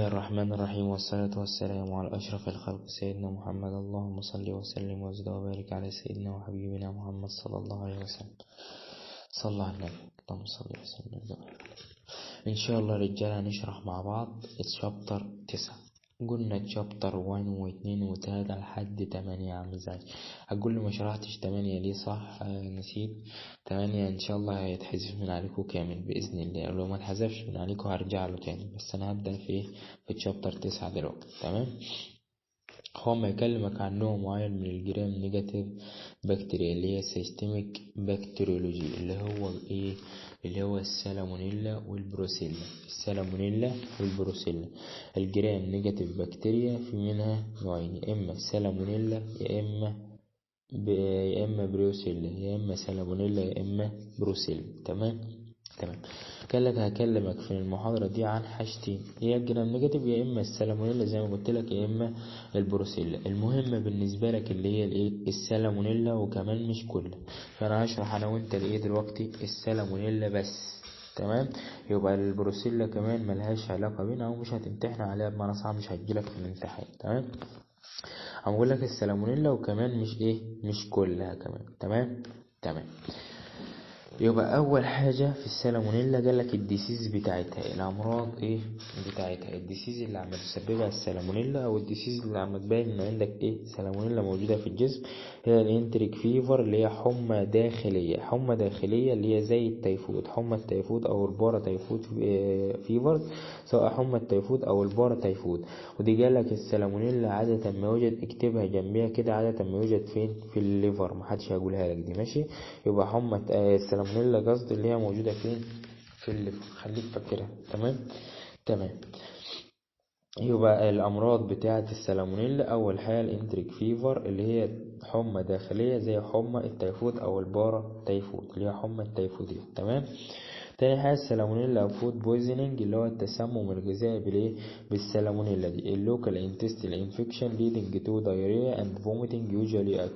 الله الرحمن الرحيم، والصلاة والسلام على أشرف الخلق سيدنا محمد. اللهم صل وسلم وزد وبارك على سيدنا وحبيبنا محمد صلى الله عليه وسلم. صلى على النبي. اللهم صل وسلم وزد وبارك. إن شاء الله رجالة هنشرح مع بعض الشابتر 9. قلنا الشابتر 1 و 2 و 3 لحد 8 عامل ازاي. هتقول لي ما شرحتش 8 ليه؟ صح، نسيت. 8 ان شاء الله هيتحذف من عليكم كامل باذن الله، لو ما اتحذفش من عليكم هرجع له تاني، بس انا هبدا في الشابتر 9 دلوقتي. تمام. هو ما يكلمك عن نوع معين من الجرام نيجاتيف بكتيريا اللي هي سيستميك بكتيريولوجي، اللي هو السالمونيلا والبروسيلا. الجرام نيجاتيف بكتيريا في منها نوعين، يا اما سالمونيلا يا اما بروسيلا، يا اما سالمونيلا يا اما بروسيلا. تمام. قال لك هكلمك في المحاضرة دي عن حاجتين، يا الجرام نيجاتيف يا اما السالمونيلا زي ما قلت لك يا اما البروسيلا. المهم بالنسبة لك اللي هي السالمونيلا، وكمان مش كلها. فانا هشرح انا وانت دلوقتي السالمونيلا بس. تمام. يبقى البروسيلا كمان ملهاش علاقة بينا او مش هتمتحن عليها، بمعنى صح مش هتجيلك في الامتحان. تمام. هنقول لك السالمونيلا وكمان مش كلها كمان. تمام. يبقى اول حاجة في السالمونيلا قالك الديسيز بتاعتها، الامراض بتاعتها، الديسيز اللي عم تسببها السالمونيلا او الديسيز اللي عم تبين ان عندك سالمونيلا موجودة في الجسم، هي الانتريك فيفر اللي هي حمى داخلية اللي هي زي التيفود، حمى التيفود او البارا تيفود فيفر، سواء حمى التيفود او البارا تيفود. ودي قالك السالمونيلا عادة ما يوجد، اكتبها جنبيها كده، عادة ما يوجد فين؟ في الليفر، محدش هيقولها لك دي. ماشي. يبقى حمى السالمونيلا قصد اللي هي موجودة فين؟ في الليفر، خليك فاكرها. تمام. يبقى الامراض بتاعه السالمونيلا، اول حاجه الانتريك فيفر اللي هي حمى داخليه زي حمى التيفود او البارا تيفود اللي هي حمى التيفوديه. تمام. تاني حاجه السالمونيلا فود بويزنينج اللي هو التسمم الغذائي بالسالمونيلا دي، اللوكال انتستينال انفكشن ليدنج تو دايريا اند فوميتنج يوجوالي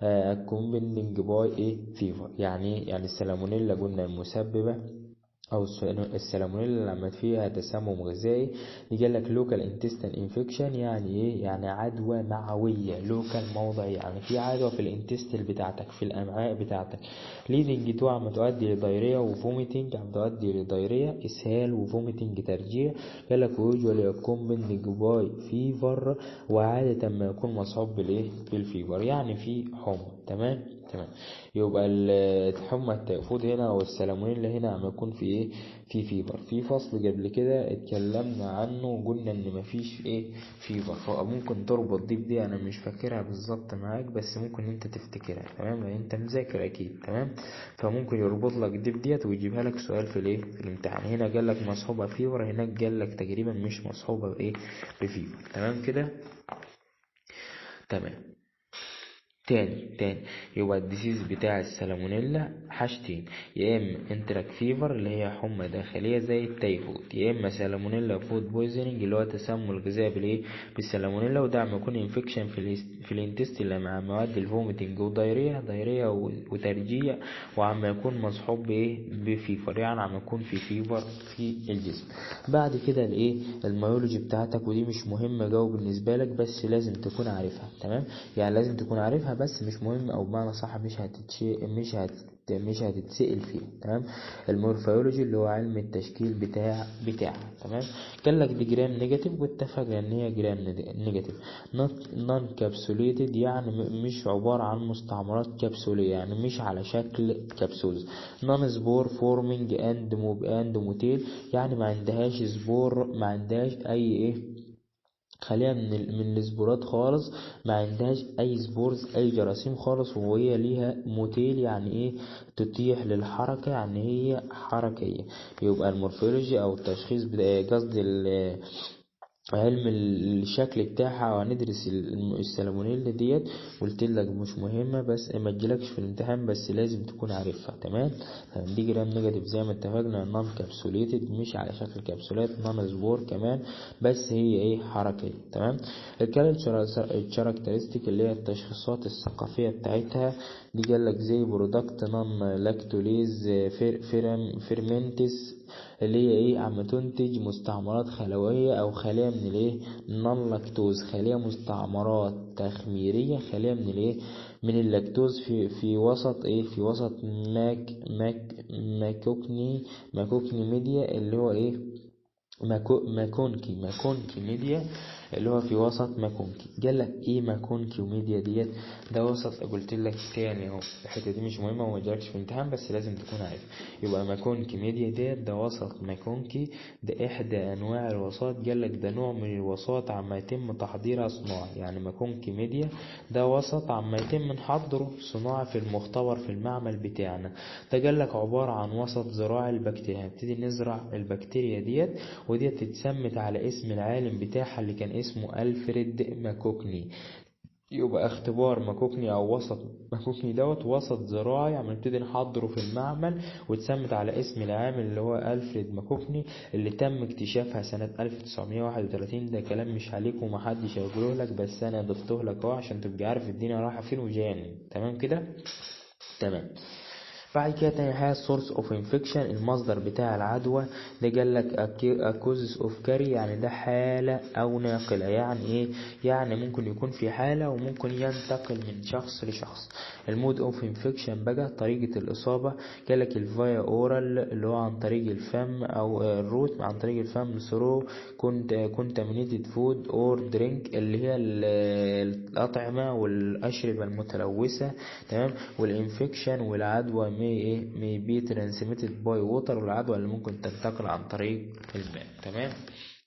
اكومبيننج باي فيفر. يعني السالمونيلا قلنا المسببه او السالمونيلا لما فيها تسمم غذائي، يجي لك لوكال انتستين انفكشن، يعني يعني عدوى معويه، لوكال موضعي، يعني في عدوى في الانتستين بتاعتك، في الامعاء بتاعتك، ليدنج تو عم تؤدي لدايريا وفوميتنج، عم تؤدي لدايريا اسهال وفوميتنج ترجيع. قال لك ويوجوالي اكومبيننج باي فيفر، وعاده ما يكون مصحوب بالفيفر، يعني في حمى. تمام. يبقى الحمى التيفود هنا او السالمونيلا هنا عم يكون في في فيفر. في فصل قبل كده اتكلمنا عنه وقلنا ان مفيش فيفر، فممكن تربط دي انا مش فاكرها بالظبط معاك، بس ممكن انت تفتكرها. تمام، لان انت مذاكر اكيد. تمام. فممكن يربط لك ديت ويجيبها لك سؤال في الامتحان. هنا قال لك مصحوبه فيفر، هناك قال لك تقريبا مش مصحوبه بفيفر. تمام كده. تمام. تاني يبقى الديسيز بتاع السالمونيلا حاجتين، يا اما انتراك فيفر اللي هي حمى داخليه زي التيفود، يا اما سالمونيلا فود بويزنينج اللي هو تسمم الغذائي بالسالمونيلا، وده عم يكون انفكشن في الانتستين مع مواد الفوميتنج ودايريا وترجيع، وعم يكون مصحوب بفيفر، يعني عم يكون في فيفر في الجسم. بعد كده الميولوجي بتاعتك، ودي مش مهمه جو بالنسبه لك، بس لازم تكون عارفها. تمام. يعني لازم تكون عارفها بس مش مهم، او بمعنى صح مش هتتسأل فيه. تمام. المورفولوجي اللي هو علم التشكيل بتاعها. تمام. قال لك دي جرام نيجاتيف، واتفقنا ان هي جرام نيجاتيف. نون كابسوليتد، يعني مش عبارة عن مستعمرات كبسولية، يعني مش على شكل كبسولز. نون سبور فورمينج اند موتيل، يعني ما عندهاش سبور، ما عندهاش اي خليها من السبورات خالص، ما عندهاش اي سبورز، اي جراثيم خالص، وهي ليها موتيل، يعني تتيح للحركة، يعني هي حركية. يبقى المورفولوجي او التشخيص قصدي علم الشكل بتاعها، وهندرس السالمونيلا ديت. قلت لك مش مهمه، بس ما تجيلكش في الامتحان، بس لازم تكون عارفها. تمام. دي جرام نيجاتيف زي ما اتفقنا، نون كابسوليتد مش على شكل كبسولات، نون سبور كمان، بس هي حركيه. تمام. الكاركترستيك اللي هي التشخيصات الثقافيه بتاعتها، دي قال لك زي برودكت نون لاكتوليز فيرمنتس اللي هي ايه عم تنتج مستعمرات خلوية او خلية من الايه نون لاكتوز، خلية مستعمرات تخميرية خالية من الايه من اللاكتوز في وسط ايه في وسط ماكوكني ميديا اللي هو ايه ماكونكي ميديا اللي هو في وسط ماكونكي. قالك ايه ماكونكي وميديا ديت؟ ده وسط قلت لك تاني اهو، الحته دي مش مهمه وما جالكش في امتحان بس لازم تكون عارف. يبقى ماكونكي ميديا ديت ده وسط ماكونكي، ده احدى انواع الوساط. قالك ده نوع من الوساط عما يتم تحضيرها صناعي. يعني ماكونكي ميديا ده وسط عما يتم نحضره صناعي في المختبر في المعمل بتاعنا. ده قالك عباره عن وسط زراعي البكتيريا. هنبتدي نزرع البكتيريا ديت، وديت اتسمت على اسم العالم بتاعها اللي كان اسمه ألفريد ماكوكني. يبقى اختبار ماكوكني او وسط ماكوكني دوت وسط زراعي عم نبتدي نحضره في المعمل، واتسمت على اسم العامل اللي هو ألفريد ماكوكني، اللي تم اكتشافها سنة 1931. ده كلام مش عليك ومحدش هيقوله لك، بس انا ضفته لك اهو عشان تبقى عارف الدنيا رايحة فين وجاية. تمام كده؟ تمام. بعد كده تاني حاجة source of infection، المصدر بتاع العدوى. ده قالك a causes of carry، يعني ده حالة أو ناقلة. يعني إيه؟ يعني ممكن يكون في حالة وممكن ينتقل من شخص لشخص. المود of infection بقى طريقة الإصابة. قالك الفايا أورال اللي هو عن طريق الفم، أو الروت عن طريق الفم through contaminated food or drink اللي هي الأطعمة والأشربة المتلوثة. تمام. والإنفكشن والعدوى may be transmitted by water، والعدوى اللي ممكن تنتقل عن طريق الماء.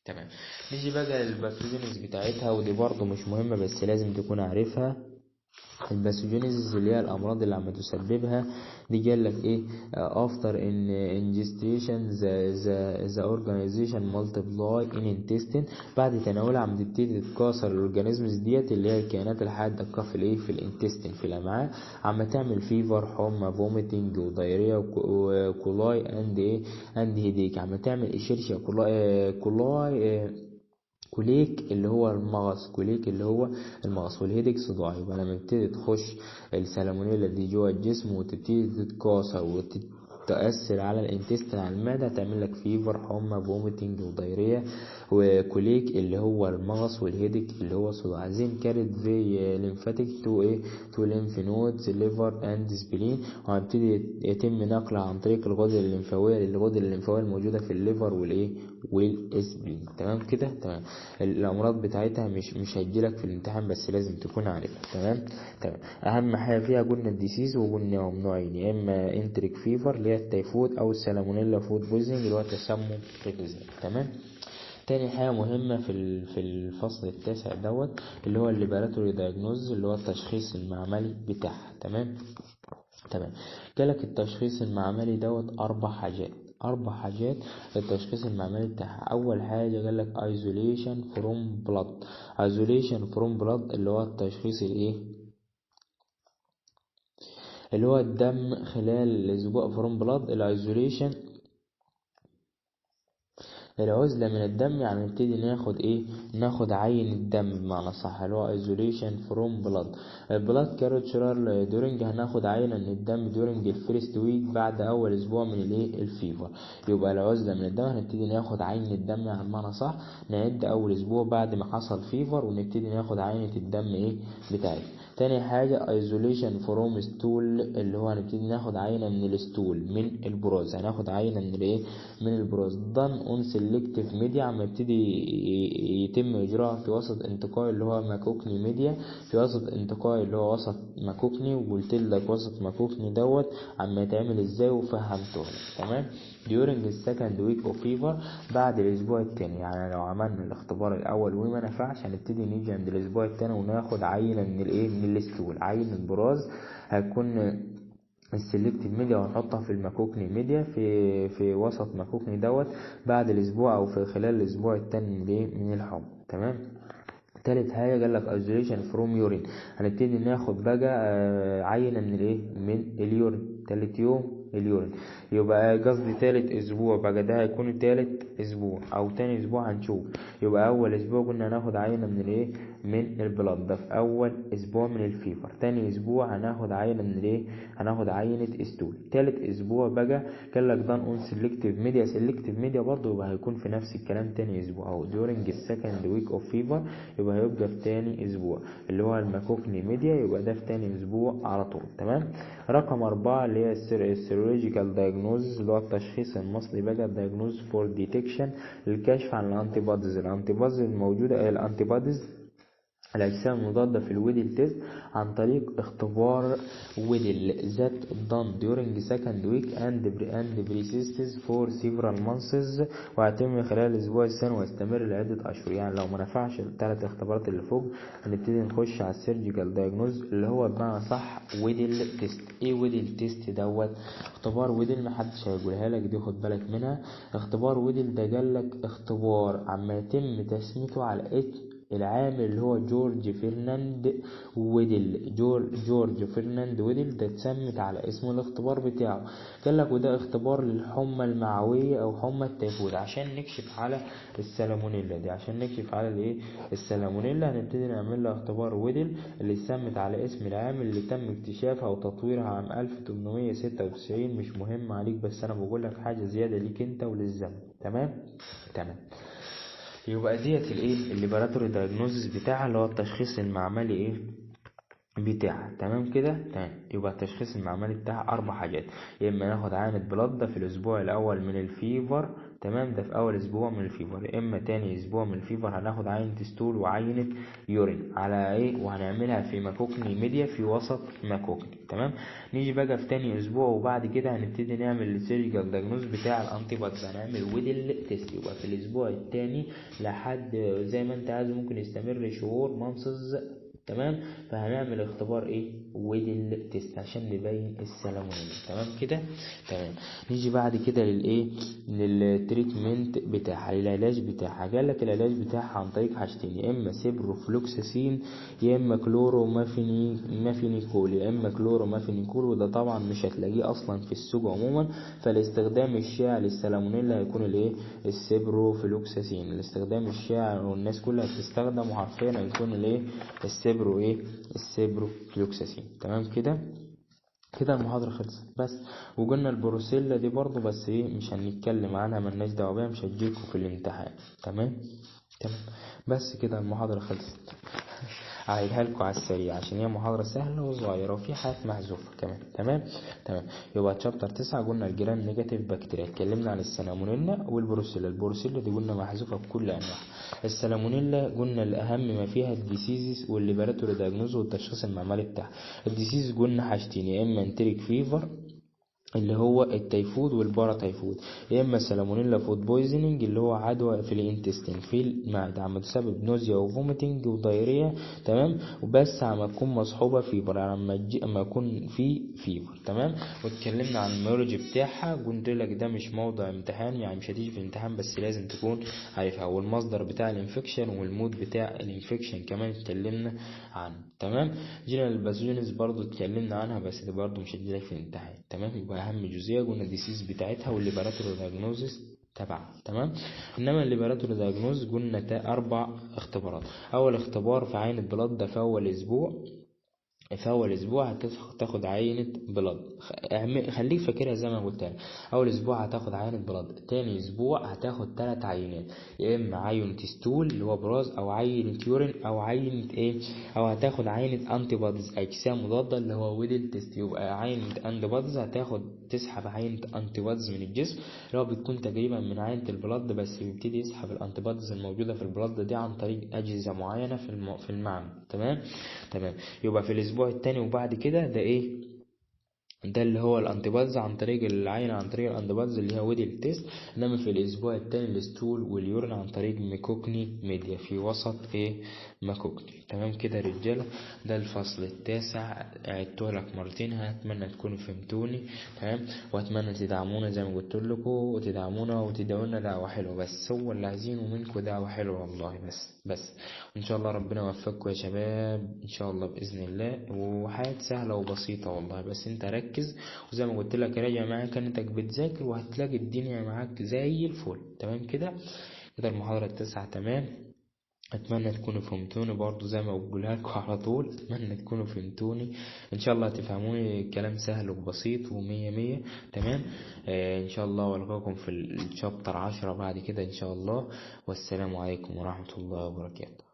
تمام. نيجي بقى للباثوجينيز بتاعتها، ودي برضو مش مهمة بس لازم تكون عارفها. الباثوجينيز اللي هي الامراض اللي عم تسببها. دي قال لك ايه after ingestion the organization multiply in intestine. بعد تناولها عم تبتدي تتكاثر الاورجانيزمز ديت اللي هي الكائنات الحيه الدقيقه في الايه في الانتستين في الامعاء. عم تعمل فيفر، حمى، فوميتنج، ودايريا، وكولاي اند هيديك. عم تعمل اشيرشيا كولاي كوليك اللي هو المغص، والهيدك صداع. يبقى لما تبتدي تخش السالمونيلا دي جوه الجسم وتبتدي تتكاثر وتأثر على الانتستين على المعدة، تعمل لك فيفر، حمى، فوميتنج، ودايريا، وكوليك اللي هو المغص، والهيدك اللي هو صداع. زين كارد في ليمفاتيك تو ليمف نودز ليفر اند سبلين. وهيبتدي يتم نقلها عن طريق الغدة الليمفاوية الموجودة في الليفر والسبلين. تمام كده؟ تمام. الامراض بتاعتها مش هيجيلك في الامتحان بس لازم تكون عارفها. تمام. اهم حاجه فيها قلنا الديسيز، وقلنا نوعين، يا اما انتريك فيفر اللي هي التيفود، او السالمونيلا فود بويزنج اللي هو تسمم الغذاء. تمام. تاني حاجة مهمة في الفصل التاسع دوت اللي هو الليبراتوري دايجنوز، اللي هو التشخيص المعملي بتاعها. تمام. جالك التشخيص المعملي دوت أربع حاجات التشخيص المعملي بتاعها. أول حاجة جالك isolation from blood اللي هو التشخيص اللي هو الدم خلال الأسبوع from blood. الايزوليشن العزلة من الدم، يعني نبتدي ناخد عين الدم بمعنى صح، اللي هو isolation from blood culture during، هناخد عينة من الدم during الفيرست ويك بعد اول اسبوع من الفيفر. يبقى العزلة من الدم هنبتدي ناخد عين الدم يعني بمعنى صح، نعد اول اسبوع بعد ما حصل فيفر ونبتدي ناخد عينة الدم بتاعتنا. تاني حاجة isolation from stool اللي هو هنبتدي ناخد عينة من الستول من البراز، هناخد عينة من البراز. done on selective media عم يبتدي يتم إجراء في وسط انتقائي اللي هو ماكوكني ميديا، في وسط انتقائي اللي هو وسط ماكوكني. وقلت لك وسط ماكوكني دوت عم يتعمل ازاي وفهمته. تمام. during the second week of fever بعد الاسبوع الثاني، يعني لو عملنا الاختبار الاول وما نفعش هنبتدي نيجي عند الاسبوع الثاني وناخد عينه من الستول، عين البراز هتكون السلكتيف ميديا، وهنحطها في الماكوكني ميديا في وسط ماكوكني دوت بعد الاسبوع او في خلال الاسبوع الثاني من الحمل. تمام. تالت حاجه قال لك isolation from urine، هنبتدي ناخد بقى عينه من اليورين. تالت يوم اليورين، يبقى قصدي تالت اسبوع بقى، ده هيكون تالت اسبوع او تاني اسبوع هنشوف. يبقى اول اسبوع قلنا هناخد عينه من البلد، ده في اول اسبوع من الفيفر. تاني اسبوع هناخد عينه من الايه، هناخد عينه استول. تالت اسبوع بقى قال لك دان اون سيلكتيف ميديا، سيلكتيف ميديا برضه يبقى هيكون في نفس الكلام تاني اسبوع، او during السكند ويك اوف فيفر يبقى هيبقى في تاني اسبوع، اللي هو الماكوكني ميديا يبقى ده في تاني اسبوع على طول. تمام. رقم 4 اللي هي السيرولوجيكال دايجنوز، اللي هو التشخيص المصلي بقى، الدايجنوز فور ديتكشن، الكشف عن الانتي بوديز. الانتي بوديز الموجوده، الانتي بوديز الأجسام المضادة في الويدل تيست عن طريق اختبار ويدل ذات done during second week and persists for several months، وهيتم خلال الأسبوع الثاني ويستمر لعدة أشهر. يعني لو ما نفعش الثلاث اختبارات اللي فوق هنبتدي نخش على السيرجيكال دايجنوز، اللي هو بمعنى صح ويدل تيست. ايه ويدل تيست دوت؟ اختبار ويدل محدش هيقولها لك دي، خد بالك منها. اختبار ويدل ده قالك اختبار عما يتم تسميته على العامل اللي هو جورج فرناند ويدل. جورج فرناند ويدل ده اتسمت على اسمه الاختبار بتاعه. قال لك وده اختبار للحمى المعوية او حمى التيفود، عشان نكشف على السالمونيلا دي. عشان نكشف على الايه، السالمونيلا، هنبتدي نعمل لها اختبار ويدل اللي اتسمت على اسم العامل اللي تم اكتشافها وتطويرها عام 1896. مش مهم عليك، بس انا بقول لك حاجة زيادة ليك انت وللزمن. تمام. تمام. يبقى ديت الايه، الليبراتوري دايجنوزس بتاعها، اللي هو التشخيص المعملي ايه بتاعها. تمام كده. تمام. يبقى التشخيص المعملي بتاعها 4 حاجات. يا اما ناخد عينة بلاد ده في الاسبوع الاول من الفيفر، تمام، ده في اول اسبوع من الفيفر. يا اما تاني اسبوع من الفيفر هناخد عينة ستول وعينة يورين على ايه، وهنعملها في ماكوكني ميديا في وسط ماكوكني. تمام. نيجي بقى في تاني اسبوع وبعد كده هنبتدي نعمل السيرجيكال دايجنوز بتاع الانتي بوديز، هنعمل ويدل تيست. يبقى في الاسبوع التاني لحد زي ما انت عايز، ممكن يستمر شهور مانسز. تمام. فهنعمل اختبار ايه، ويدل تيست، عشان نبين السالمونيلا. تمام كده. تمام. نيجي بعد كده للايه، للتريتمنت بتاعها، للعلاج بتاعها. قال لك العلاج بتاعها عن طريق حاجتين، يا اما سيبروفلوكساسين يا اما كلورومافينيكول. يا اما كلورومافينيكول، وده طبعا مش هتلاقيه اصلا في السوق عموما، فالاستخدام الشائع للسالمونيلا هيكون الايه، السيبروفلوكساسين. الاستخدام الشائع والناس كلها بتستخدمه حرفيا هيكون الايه، السيبروفلوكساسين. تمام كده. كده المحاضرة خلصت بس. وقلنا البروسيلا دي برضو، بس ايه مش هنتكلم عنها، ملناش دعوه بيها، مش هتجيلكوا في الامتحان. تمام. تمام. بس كده المحاضرة خلصت. هعيدها لكم على السريع عشان هي محاضرة سهلة وصغيرة وفي حاجات محذوفة كمان. تمام. تمام. يبقى تشابتر 9 قلنا الجرام نيجاتيف بكتيريا، اتكلمنا عن السالمونيلا والبروسيلا. البروسيلا دي قلنا محذوفة بكل انواعها. السالمونيلا قلنا الاهم ما فيها الديسيزز والليبراتوري دايجنوز والتشخيص المعملي بتاعها. الديسيز قلنا حاجتين، يا اما انتريك فيفر اللي هو التيفود والباراتيفود، يا اما سالمونيلا فود بويزنينج اللي هو عدوى في الانتستين في المعده عم تسبب نوزيا وفوميتنج ودايريا. تمام. وبس عم تكون مصحوبه فيبر، يعني اما يكون في فيبر. تمام. واتكلمنا عن الميولوجي بتاعها، قلت لك ده مش موضوع امتحان، يعني مش هتيجي في الامتحان، بس لازم تكون عارفها، والمصدر بتاع الانفكشن والمود بتاع الانفكشن كمان اتكلمنا عنه. تمام. جينا للباثوجينز برضو اتكلمنا عنها، بس ده برضو مش هتجيلك في الامتحان. تمام. يبقى اهم جزئيه قلنا الديسيز بتاعتها والليبراتوري دايجنوزس تبعها. تمام. انما الليبراتوري دايجنوز قلنا 4 اختبارات. اول اختبار في عين البلاد ده في اول اسبوع، في اول اسبوع هتاخد عينة بلد. خليك فاكرها زي ما قلت لك. اول اسبوع هتاخد عينة بلد، تاني اسبوع هتاخد 3 عينات، يا اما عينة ستول اللي هو براز، او عينة يورين، او عينة ايه، او هتاخد عينة انتي بوديز اجسام مضادة اللي هو ويدل تيست. يبقى عينة انتي بوديز هتاخد تسحب عينة انتي بوديز من الجسم، اللي هو بتكون تقريبا من عينة البلد، بس بيبتدي يسحب الانتي بوديز الموجودة في البلد دي عن طريق اجهزة معينة في المعمل. تمام. تمام. يبقى في الاسبوع الثاني وبعد كده ده ايه، ده اللي هو الانتيبادز عن طريق العين، عن طريق الانتيبادز اللي هي ويدل تيست. انما في الاسبوع الثاني الستول واليورين عن طريق ميكوكني ميديا في وسط ايه، ماكوكني. تمام كده رجاله. ده الفصل التاسع، عدته لك مرتين، اتمنى تكونوا فهمتوني. تمام. واتمنى تدعمونا زي ما قلت لكم، وتدعمونا وتدعوا لنا دعوه حلوه، بس هو اللي عايزينه منكم دعوه حلوه والله. بس وان شاء الله ربنا يوفقكم يا شباب ان شاء الله باذن الله. وحاجات سهله وبسيطه والله، بس انت ركز، وزي ما قلت لك راجع معاك انك بتذاكر وهتلاقي الدنيا معاك زي الفل. تمام كده. كده المحاضره التاسعه تمام. اتمنى تكونوا فهمتوني برضو زي ما بقولها لكم على طول. اتمنى تكونوا فهمتوني ان شاء الله تفهموني. كلام سهل وبسيط ومية مية. تمام. ان شاء الله والقاكم في الشابتر 10 بعد كده ان شاء الله. والسلام عليكم ورحمة الله وبركاته.